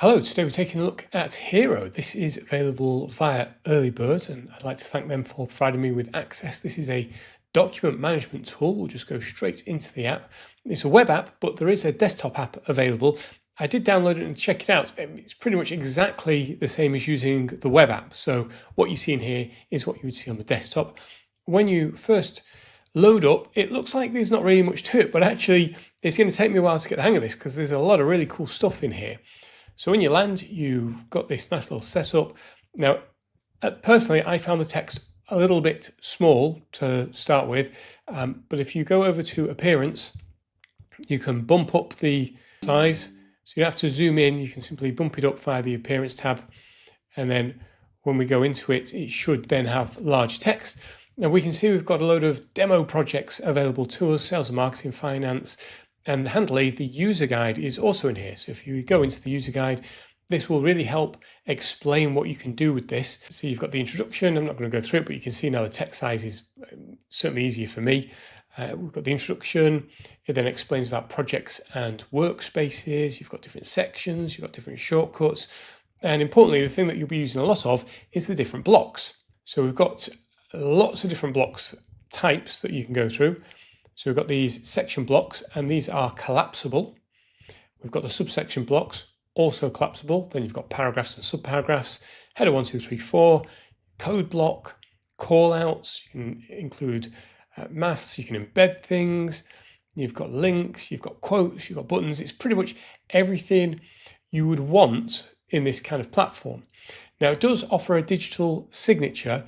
Hello, today we're taking a look at Hero. This is available via EarlyBird, and I'd like to thank them for providing me with access. This is a document management tool. We'll just go straight into the app. It's a web app, but there is a desktop app available. I did download it and check it out. It's pretty much exactly the same as using the web app. So what you see in here is what you would see on the desktop. When you first load up, it looks like there's not really much to it, but actually it's going to take me a while to get the hang of this because there's a lot of really cool stuff in here. So when you land, you've got this nice little setup. Now, personally, I found the text a little bit small to start with, but if you go over to Appearance, you can bump up the size. So you don't have to zoom in, you can simply bump it up via the Appearance tab. And then when we go into it, it should then have large text. Now we can see we've got a load of demo projects available to us, sales and marketing, finance, and handily, the user guide is also in here. So if you go into the user guide, this will really help explain what you can do with this. So you've got the introduction. I'm not going to go through it, but you can see now the text size is certainly easier for me. We've got the introduction. It then explains about projects and workspaces. You've got different sections. You've got different shortcuts. And importantly, the thing that you'll be using a lot of is the different blocks. So we've got lots of different blocks types that you can go through. So we've got these section blocks, and these are collapsible. We've got the subsection blocks, also collapsible. Then you've got paragraphs and subparagraphs, header 1, 2, 3, 4, code block, callouts. You can include maths, you can embed things. You've got links, you've got quotes, you've got buttons. It's pretty much everything you would want in this kind of platform. Now, it does offer a digital signature.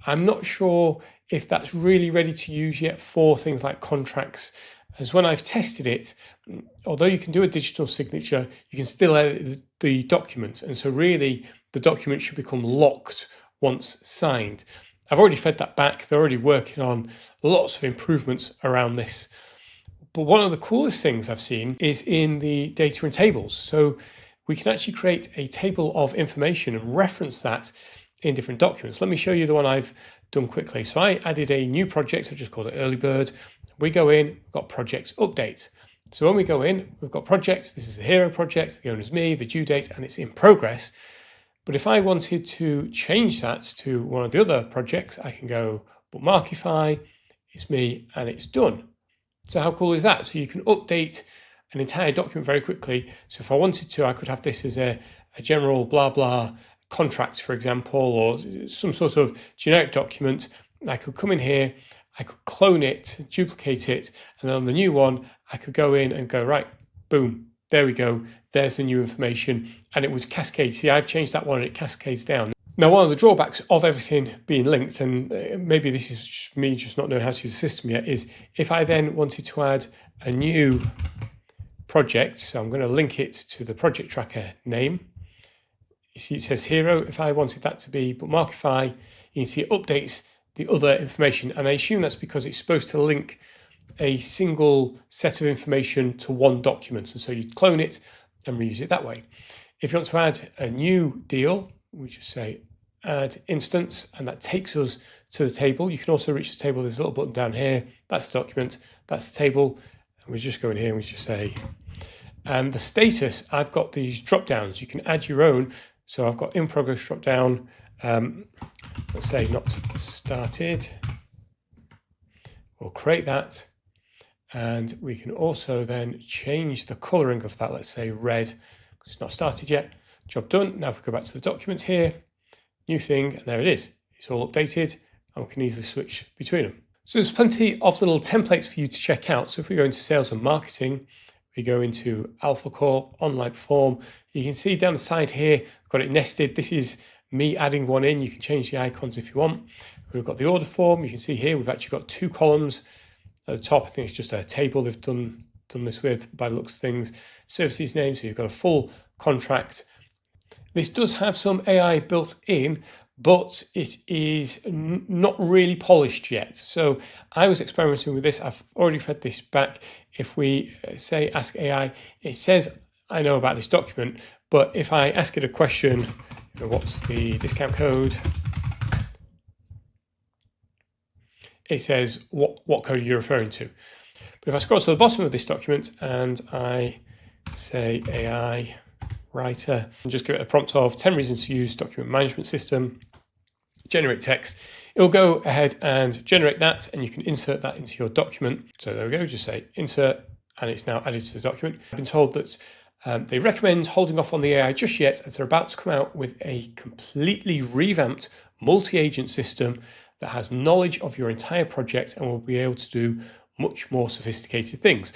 I'm not sure if that's really ready to use yet for things like contracts, as when I've tested it, although you can do a digital signature, you can still edit the document. And so really the document should become locked once signed. I've already fed that back. They're already working on lots of improvements around this. But one of the coolest things I've seen is in the data and tables. So we can actually create a table of information and reference that in different documents. Let me show you the one I've done quickly. So I added a new project. I've just called it EarlyBird. We go in, we've got projects update. So when we go in, we've got projects. This is the Hero project, the owner's me, the due date, and it's in progress. But if I wanted to change that to one of the other projects, I can go bookmarkify, it's me, and it's done. So how cool is that? So you can update an entire document very quickly. So if I wanted to, I could have this as a general blah, blah, contract, for example, or some sort of generic document. I could come in here, I could clone it, duplicate it, and then on the new one, I could go in and go, right, boom, there we go. There's the new information, and it would cascade. See, I've changed that one and it cascades down. Now, one of the drawbacks of everything being linked, and maybe this is just me just not knowing how to use the system yet, is if I then wanted to add a new project, so I'm going to link it to the project tracker name. You see it says Hero. If I wanted that to be bookmarkify, you can see it updates the other information. And I assume that's because it's supposed to link a single set of information to one document. And so you clone it and reuse it that way. If you want to add a new deal, we just say add instance, and that takes us to the table. You can also reach the table. There's a little button down here. That's the document. That's the table. And we just go in here and we just say, and the status, I've got these drop downs. You can add your own. So I've got in progress drop down, let's say not started. We'll create that. And we can also then change the coloring of that, let's say red, because it's not started yet. Job done. Now if we go back to the document here, new thing, and there it is. It's all updated, and we can easily switch between them. So there's plenty of little templates for you to check out. So if we go into sales and marketing, we go into Alpha Core, online form. You can see down the side here, I've got it nested. This is me adding one in. You can change the icons if you want. We've got the order form. You can see here, we've actually got 2 columns. At the top, I think it's just a table they've done this with by the looks of things. Services name, so you've got a full contract. This does have some AI built in, but it is not really polished yet. So I was experimenting with this. I've already fed this back. If we say ask AI, it says I know about this document, but if I ask it a question, what's the discount code? It says what code are you referring to? But if I scroll to the bottom of this document and I say AI, writer, and just give it a prompt of 10 reasons to use document management system, generate text. It will go ahead and generate that, and you can insert that into your document. So there we go, just say insert, and it's now added to the document. I've been told that they recommend holding off on the AI just yet, as they're about to come out with a completely revamped multi-agent system that has knowledge of your entire project and will be able to do much more sophisticated things.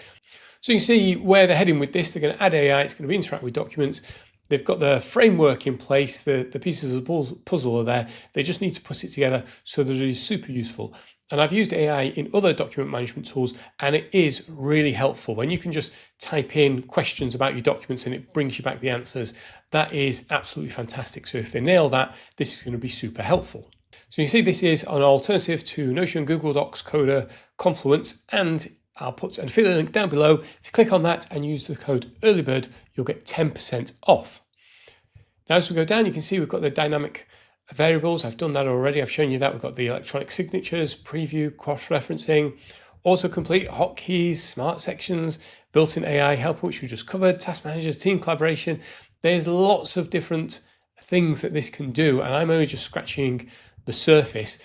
So you can see where they're heading with this. They're going to add AI, it's going to be interact with documents. They've got the framework in place, the pieces of the puzzle are there. They just need to put it together so that it is super useful. And I've used AI in other document management tools, and it is really helpful. When you can just type in questions about your documents and it brings you back the answers, that is absolutely fantastic. So if they nail that, this is going to be super helpful. So you see this is an alternative to Notion, Google Docs, Coda, Confluence, and I'll put an affiliate link down below. If you click on that and use the code EarlyBird, you'll get 10% off. Now, as we go down, you can see we've got the dynamic variables. I've done that already. I've shown you that. We've got the electronic signatures, preview, cross-referencing, autocomplete, hotkeys, smart sections, built-in AI helper, which we just covered, task managers, team collaboration. There's lots of different things that this can do, and I'm only just scratching the surface.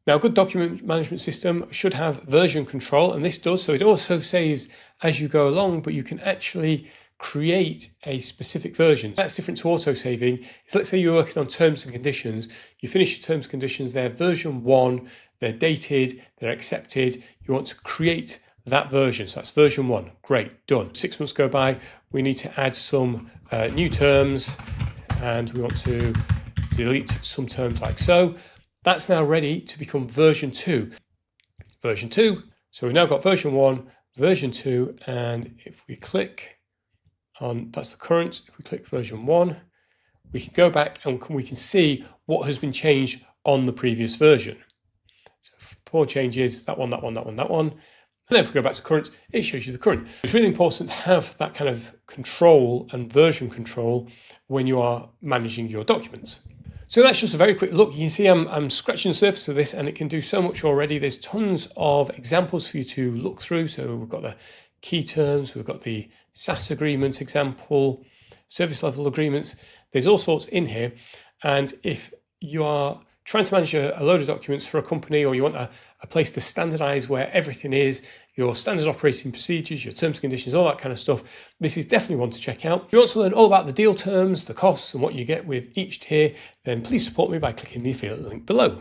Now, a good document management system should have version control, and this does. So it also saves as you go along, but you can actually create a specific version. That's different to auto-saving. So let's say you're working on terms and conditions. You finish your terms and conditions, they're version 1, they're dated, they're accepted. You want to create that version. So that's version 1. Great, done. 6 months go by. We need to add some new terms, and we want to delete some terms like so. That's now ready to become version 2. Version 2. So we've now got version 1, version 2, and if we click on, that's the current, if we click version 1, we can go back and we can see what has been changed on the previous version. So 4 changes, that one, that one, that one, that one. And then if we go back to current, it shows you the current. It's really important to have that kind of control and version control when you are managing your documents. So that's just a very quick look. You can see I'm scratching the surface of this, and it can do so much already. There's tons of examples for you to look through. So we've got the key terms, we've got the SaaS agreement example, service level agreements. There's all sorts in here. And if you are trying to manage a load of documents for a company, or you want a place to standardize where everything is, your standard operating procedures, your terms and conditions, all that kind of stuff, this is definitely one to check out. If you want to learn all about the deal terms, the costs, and what you get with each tier, then please support me by clicking the affiliate link below.